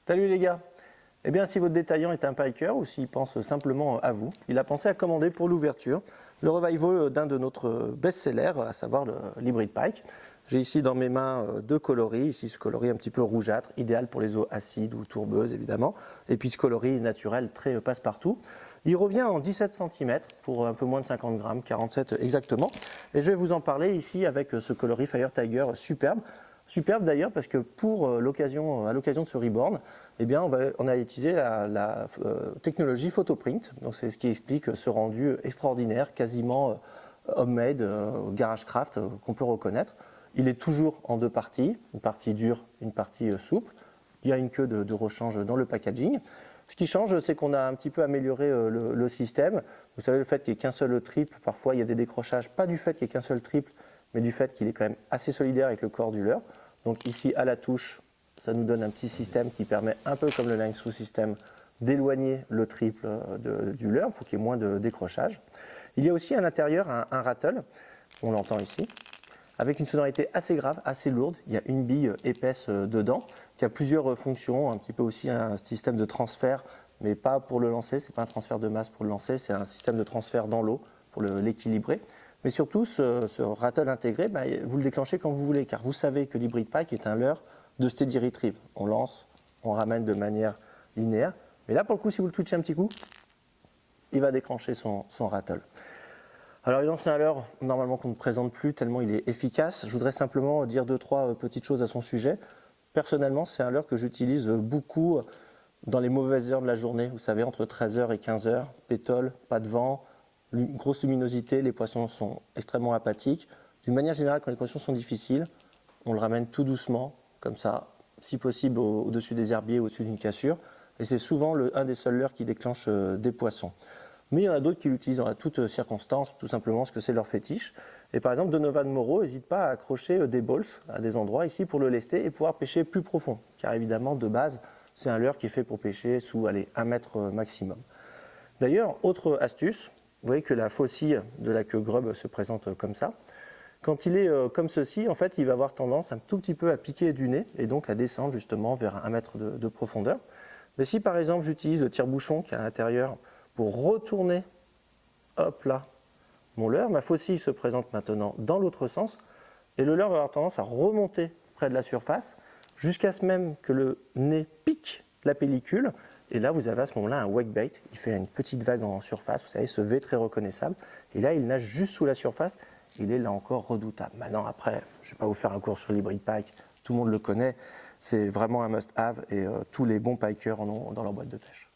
Salut les gars. Eh bien, si votre détaillant est un piker ou s'il pense simplement à vous, il a pensé à commander pour l'ouverture le revival d'un de notre best-seller, à savoir l'Hybrid Pike. J'ai ici dans mes mains deux coloris, ici ce coloris un petit peu rougeâtre, idéal pour les eaux acides ou tourbeuses évidemment, et puis ce coloris naturel très passe-partout. Il revient en 17 cm pour un peu moins de 50 grammes, 47 exactement, et je vais vous en parler ici avec ce coloris Fire Tiger superbe. Superbe d'ailleurs parce que pour à l'occasion de ce reborn, eh bien on a utilisé la technologie photoprint. Donc c'est ce qui explique ce rendu extraordinaire, quasiment homemade, garagecraft qu'on peut reconnaître. Il est toujours en deux parties, une partie dure, une partie souple. Il y a une queue de rechange dans le packaging. Ce qui change, c'est qu'on a un petit peu amélioré le système. Vous savez, le fait qu'il n'y ait qu'un seul triple, parfois il y a des décrochages, pas du fait qu'il n'y ait qu'un seul triple, mais du fait qu'il est quand même assez solidaire avec le corps du leurre. Donc ici, à la touche, ça nous donne un petit système qui permet, un peu comme le line through system, d'éloigner le triple du leurre pour qu'il y ait moins de décrochage. Il y a aussi à l'intérieur un rattle, on l'entend ici, avec une sonorité assez grave, assez lourde. Il y a une bille épaisse dedans, qui a plusieurs fonctions, un petit peu aussi un système de transfert, mais pas pour le lancer, c'est pas un transfert de masse pour le lancer, c'est un système de transfert dans l'eau pour l'équilibrer. Mais surtout, ce rattle intégré, vous le déclenchez quand vous voulez, car vous savez que l'Hybrid Pike est un leurre de steady retrieve. On lance, on ramène de manière linéaire. Mais là, pour le coup, si vous le twitchez un petit coup, il va déclencher son rattle. Alors, c'est un leurre normalement qu'on ne présente plus tellement il est efficace. Je voudrais simplement dire deux, trois petites choses à son sujet. Personnellement, c'est un leurre que j'utilise beaucoup dans les mauvaises heures de la journée. Vous savez, entre 13h et 15h, pétole, pas de vent, grosse luminosité, les poissons sont extrêmement apathiques. D'une manière générale, quand les conditions sont difficiles, on le ramène tout doucement, comme ça, si possible au-dessus des herbiers, au-dessus d'une cassure. Et c'est souvent un des seuls leurres qui déclenche des poissons. Mais il y en a d'autres qui l'utilisent dans toutes circonstances, tout simplement parce que c'est leur fétiche. Et par exemple, Donovan Moreau n'hésite pas à accrocher des balls à des endroits ici pour le lester et pouvoir pêcher plus profond. Car évidemment, de base, c'est un leurre qui est fait pour pêcher sous 1 mètre maximum. D'ailleurs, autre astuce, vous voyez que la faucille de la queue grub se présente comme ça. Quand il est comme ceci, en fait, il va avoir tendance un tout petit peu à piquer du nez et donc à descendre justement vers 1 mètre de profondeur. Mais si par exemple j'utilise le tire-bouchon qui est à l'intérieur pour retourner, hop là, mon leurre, ma faucille se présente maintenant dans l'autre sens et le leurre va avoir tendance à remonter près de la surface jusqu'à ce même que le nez pique la pellicule. Et là, vous avez à ce moment-là un wakebait. Il fait une petite vague en surface, vous savez, ce V très reconnaissable. Et là, il nage juste sous la surface. Il est là encore redoutable. Maintenant, après, je ne vais pas vous faire un cours sur l'Hybrid Pike. Tout le monde le connaît. C'est vraiment un must-have et tous les bons pikers en ont dans leur boîte de pêche.